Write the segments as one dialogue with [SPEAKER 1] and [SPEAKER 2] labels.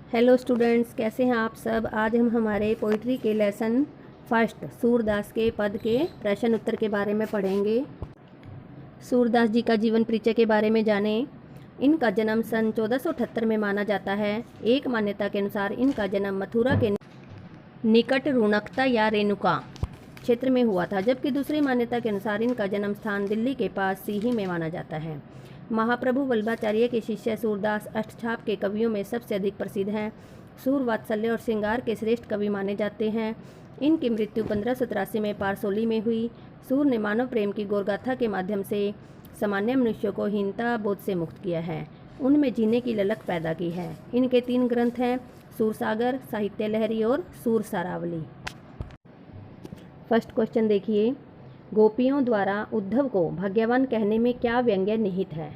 [SPEAKER 1] Hello students, कैसे हैं आप सब। आज हम हमारे पोइट्री के लेसन फर्स्ट सूरदास के पद के प्रश्न उत्तर के बारे में पढ़ेंगे। सूरदास जी का जीवन परिचय के बारे में जानें। इनका जन्म सन 1478 में माना जाता है। एक मान्यता के अनुसार इनका जन्म मथुरा के निकट रुणकता या रेणुका क्षेत्र में हुआ था, जबकि दूसरी मान्यता के अनुसार इनका जन्म स्थान दिल्ली के पास सीही में माना जाता है। महाप्रभु वल्लभाचार्य के शिष्य सूरदास अष्टछाप के कवियों में सबसे अधिक प्रसिद्ध हैं। सूर, वात्सल्य और श्रृंगार के श्रेष्ठ कवि माने जाते हैं। इनकी मृत्यु 1583 में पारसोली में हुई। सूर ने मानव प्रेम की गौरगाथा के माध्यम से सामान्य मनुष्यों को हीनता बोध से मुक्त किया है, उनमें जीने की ललक पैदा की है। इनके 3 ग्रंथ हैं, सूरसागर, साहित्य लहरी और सूर सारावली। फर्स्ट क्वेश्चन देखिए, गोपियों द्वारा उद्धव को भाग्यवान कहने में क्या व्यंग्य निहित है।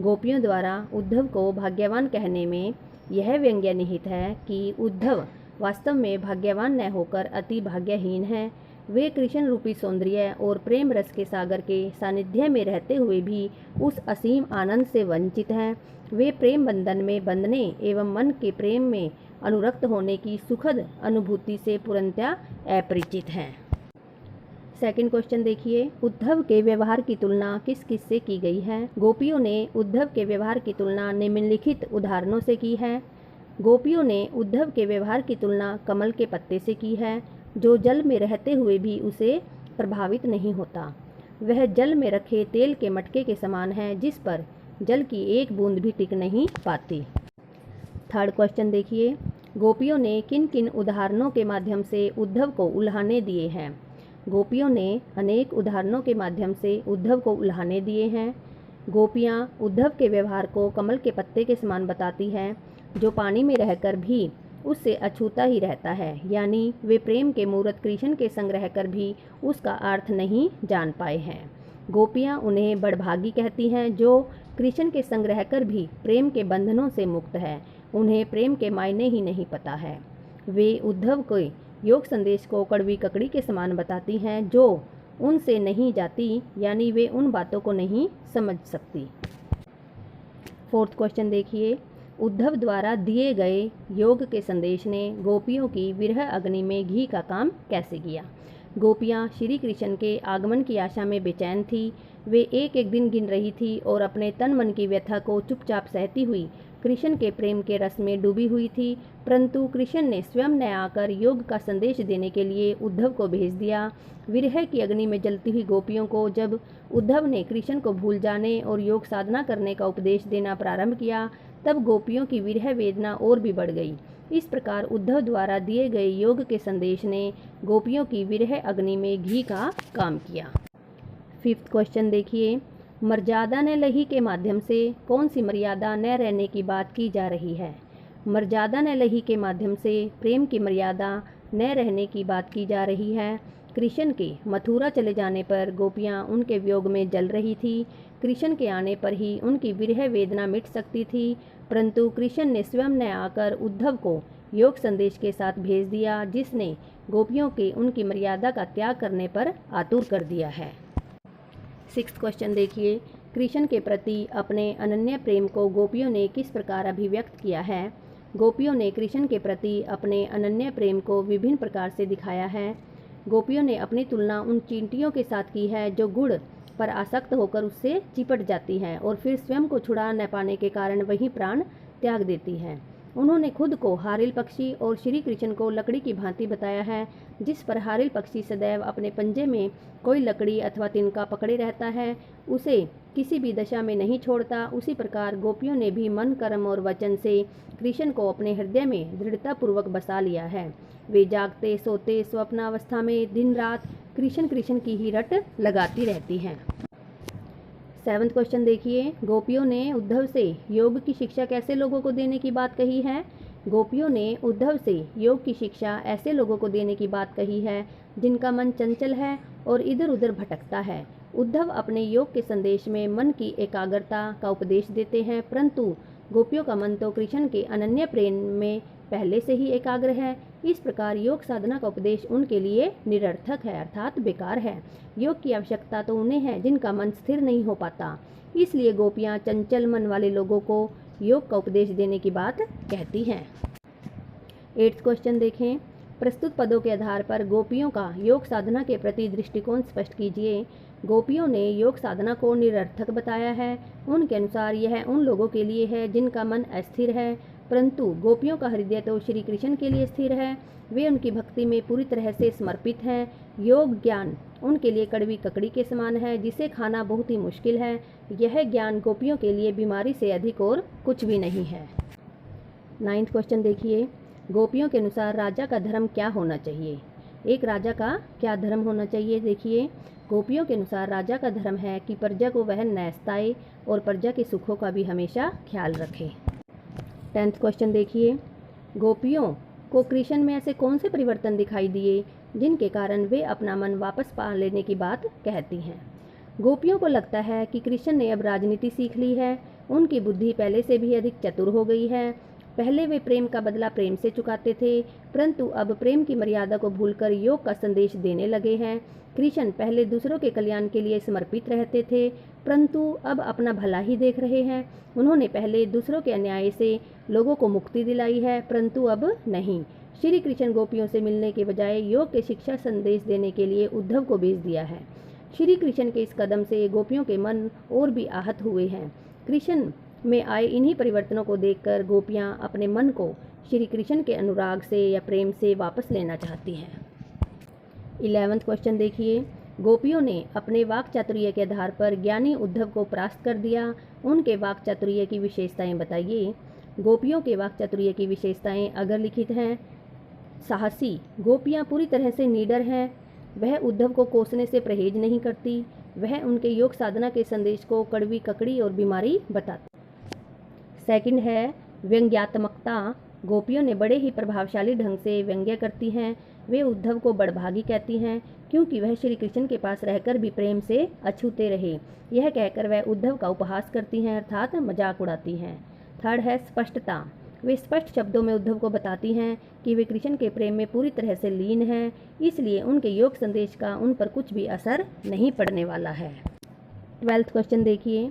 [SPEAKER 1] गोपियों द्वारा उद्धव को भाग्यवान कहने में यह व्यंग्य निहित है कि उद्धव वास्तव में भाग्यवान न होकर अति भाग्यहीन है। वे कृष्ण रूपी सौंदर्य और प्रेम रस के सागर के सानिध्य में रहते हुए भी उस असीम आनंद से वंचित हैं। वे प्रेम बंधन में बंधने एवं मन के प्रेम में अनुरक्त होने की सुखद अनुभूति से पूर्णतया अपरिचित हैं। सेकंड क्वेश्चन देखिए, उद्धव के व्यवहार की तुलना किस किस से की गई है। गोपियों ने उद्धव के व्यवहार की तुलना निम्नलिखित उदाहरणों से की है। गोपियों ने उद्धव के व्यवहार की तुलना कमल के पत्ते से की है, जो जल में रहते हुए भी उसे प्रभावित नहीं होता। वह जल में रखे तेल के मटके के समान है, जिस पर जल की एक बूंद भी टिक नहीं पाती। थर्ड क्वेश्चन देखिए, गोपियों ने किन किन उदाहरणों के माध्यम से उद्धव को उल्हाने दिए हैं। गोपियों ने अनेक उदाहरणों के माध्यम से उद्धव को उल्हाने दिए हैं। गोपियाँ उद्धव के व्यवहार को कमल के पत्ते के समान बताती हैं, जो पानी में रहकर भी उससे अछूता ही रहता है, यानी वे प्रेम के मूर्त कृष्ण के संग रहकर भी उसका अर्थ नहीं जान पाए हैं। गोपियाँ उन्हें बड़भागी कहती हैं, जो कृष्ण के संग रहकर भी प्रेम के बंधनों से मुक्त है। उन्हें प्रेम के मायने ही नहीं पता है। वे उद्धव को योग संदेश को कड़वी ककड़ी के समान बताती हैं, जो उनसे नहीं जाती, यानी वे उन बातों को नहीं समझ सकती। फोर्थ क्वेश्चन देखिए, उद्धव द्वारा दिए गए योग के संदेश ने गोपियों की विरह अग्नि में घी का काम कैसे किया। गोपियाँ श्री कृष्ण के आगमन की आशा में बेचैन थी। वे एक एक दिन गिन रही थी और अपने तन मन की व्यथा को चुपचाप सहती हुई कृष्ण के प्रेम के रस में डूबी हुई थी। परंतु कृष्ण ने स्वयं न आकर योग का संदेश देने के लिए उद्धव को भेज दिया। विरह की अग्नि में जलती हुई गोपियों को जब उद्धव ने कृष्ण को भूल जाने और योग साधना करने का उपदेश देना प्रारंभ किया, तब गोपियों की विरह वेदना और भी बढ़ गई। इस प्रकार उद्धव द्वारा दिए गए योग के संदेश ने गोपियों की विरह अग्नि में घी का काम किया। फिफ्थ क्वेश्चन देखिए, मर्यादा न लही के माध्यम से कौन सी मर्यादा न रहने की बात की जा रही है। मर्यादा न लही के माध्यम से प्रेम की मर्यादा न रहने की बात की जा रही है। कृष्ण के मथुरा चले जाने पर गोपियाँ उनके वियोग में जल रही थी। कृष्ण के आने पर ही उनकी विरह वेदना मिट सकती थी, परंतु कृष्ण ने स्वयं न आकर उद्धव को योग संदेश के साथ भेज दिया, जिसने गोपियों के उनकी मर्यादा का त्याग करने पर आतुर कर दिया है। सिक्स्थ क्वेश्चन देखिए, कृष्ण के प्रति अपने अनन्य प्रेम को गोपियों ने किस प्रकार अभिव्यक्त किया है। गोपियों ने कृष्ण के प्रति अपने अनन्य प्रेम को विभिन्न प्रकार से दिखाया है। गोपियों ने अपनी तुलना उन चींटियों के साथ की है, जो गुड़ पर आसक्त होकर उससे चिपट जाती हैं और फिर स्वयं को छुड़ा न पाने के कारण वही प्राण त्याग देती हैं। उन्होंने खुद को हारिल पक्षी और श्री कृष्ण को लकड़ी की भांति बताया है, जिस पर हारिल पक्षी सदैव अपने पंजे में कोई लकड़ी अथवा तिनका पकड़े रहता है, उसे किसी भी दशा में नहीं छोड़ता। उसी प्रकार गोपियों ने भी मन, कर्म और वचन से कृष्ण को अपने हृदय में दृढ़तापूर्वक बसा लिया है। वे जागते सोते स्वप्नावस्था में दिन रात कृष्ण कृष्ण की ही रट लगाती रहती हैं। सेवंथ क्वेश्चन देखिए, गोपियों ने उद्धव से योग की शिक्षा कैसे लोगों को देने की बात कही है। गोपियों ने उद्धव से योग की शिक्षा ऐसे लोगों को देने की बात कही है, जिनका मन चंचल है और इधर उधर भटकता है। उद्धव अपने योग के संदेश में मन की एकाग्रता का उपदेश देते हैं, परंतु गोपियों का मन तो कृष्ण के अनन्य प्रेम में पहले से ही एकाग्र है। इस प्रकार योग साधना का उपदेश उनके लिए निरर्थक है, अर्थात बेकार है। योग की आवश्यकता तो उन्हें है जिनका मन स्थिर नहीं हो पाता। इसलिए गोपियाँ चंचल मन वाले लोगों को योग का उपदेश देने की बात कहती हैं। 8th क्वेश्चन देखें। प्रस्तुत पदों के आधार पर गोपियों का योग साधना के प्रति दृष्टिकोण स्पष्ट कीजिए। गोपियों ने योग साधना को निरर्थक बताया है। उनके अनुसार यह उन लोगों के लिए है जिनका मन अस्थिर है, परंतु गोपियों का हृदय तो श्री कृष्ण के लिए स्थिर है। वे उनकी भक्ति में पूरी तरह से समर्पित हैं। योग ज्ञान उनके लिए कड़वी ककड़ी के समान है, जिसे खाना बहुत ही मुश्किल है। यह ज्ञान गोपियों के लिए बीमारी से अधिक और कुछ भी नहीं है। 9th क्वेश्चन देखिए। गोपियों के अनुसार राजा का धर्म क्या होना चाहिए? एक राजा का क्या धर्म होना चाहिए? देखिए, गोपियों के अनुसार राजा का धर्म है कि प्रजा को वह न सताए और प्रजा के सुखों का भी हमेशा ख्याल रखे। 10th क्वेश्चन देखिए। गोपियों को कृष्ण में ऐसे कौन से परिवर्तन दिखाई दिए जिनके कारण वे अपना मन वापस पा लेने की बात कहती हैं? गोपियों को लगता है कि कृष्ण ने अब राजनीति सीख ली है। उनकी बुद्धि पहले से भी अधिक चतुर हो गई है। पहले वे प्रेम का बदला प्रेम से चुकाते थे, परंतु अब प्रेम की मर्यादा को भूलकर योग का संदेश देने लगे हैं। कृष्ण पहले दूसरों के कल्याण के लिए समर्पित रहते थे, परंतु अब अपना भला ही देख रहे हैं। उन्होंने पहले दूसरों के अन्याय से लोगों को मुक्ति दिलाई है, परंतु अब नहीं। श्री कृष्ण गोपियों से मिलने के बजाय योग के शिक्षा संदेश देने के लिए उद्धव को भेज दिया है। श्री कृष्ण के इस कदम से गोपियों के मन और भी आहत हुए हैं। कृष्ण में आए इन्हीं परिवर्तनों को देखकर गोपियां अपने मन को श्री कृष्ण के अनुराग से या प्रेम से वापस लेना चाहती हैं। 11th क्वेश्चन देखिए। गोपियों ने अपने वाक चातुर्य के आधार पर ज्ञानी उद्धव को परास्त कर दिया। उनके वाक चातुर्य की विशेषताएं बताइए। गोपियों के वाक चातुर्य की विशेषताएं अगर लिखित हैं। साहसी, गोपियां पूरी तरह से निडर हैं। वह उद्धव को कोसने से परहेज नहीं करती। वह उनके योग साधना के संदेश को कड़वी ककड़ी और बीमारी बताती। सेकंड है व्यंग्यात्मकता। गोपियों ने बड़े ही प्रभावशाली ढंग से व्यंग्य करती हैं। वे उद्धव को बड़भागी कहती हैं, क्योंकि वह श्री कृष्ण के पास रहकर भी प्रेम से अछूते रहे। यह कहकर वह उद्धव का उपहास करती हैं, अर्थात मजाक उड़ाती हैं। थर्ड है स्पष्टता। वे स्पष्ट शब्दों में उद्धव को बताती हैं कि वे कृष्ण के प्रेम में पूरी तरह से लीन हैं, इसलिए उनके योग संदेश का उन पर कुछ भी असर नहीं पड़ने वाला है। 12th क्वेश्चन देखिए।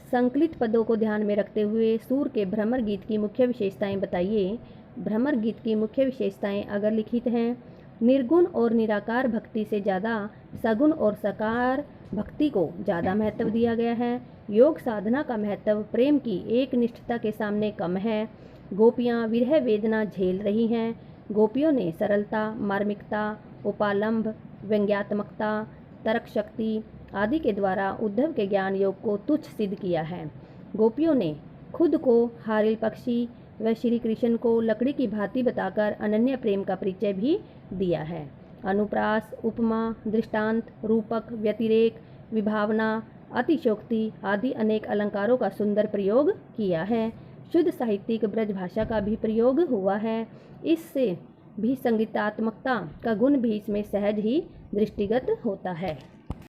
[SPEAKER 1] संकलित पदों को ध्यान में रखते हुए सूर के भ्रमर गीत की मुख्य विशेषताएं बताइए। भ्रमर गीत की मुख्य विशेषताएं अगर लिखित हैं। निर्गुण और निराकार भक्ति से ज़्यादा सगुण और साकार भक्ति को ज़्यादा महत्व दिया गया है। योग साधना का महत्व प्रेम की एक निष्ठता के सामने कम है। गोपियाँ विरह वेदना झेल रही हैं। गोपियों ने सरलता, मार्मिकता, उपालंब, व्यंग्यात्मकता, तर्क शक्ति आदि के द्वारा उद्धव के ज्ञान योग को तुच्छ सिद्ध किया है। गोपियों ने खुद को हारिल पक्षी व श्री कृष्ण को लकड़ी की भांति बताकर अनन्य प्रेम का परिचय भी दिया है। अनुप्रास, उपमा, दृष्टांत, रूपक, व्यतिरेक, विभावना, अतिशोक्ति आदि अनेक अलंकारों का सुंदर प्रयोग किया है। शुद्ध साहित्यिक ब्रज भाषा का भी प्रयोग हुआ है। इससे भी संगीतात्मकता का गुण भी इसमें सहज ही दृष्टिगत होता है।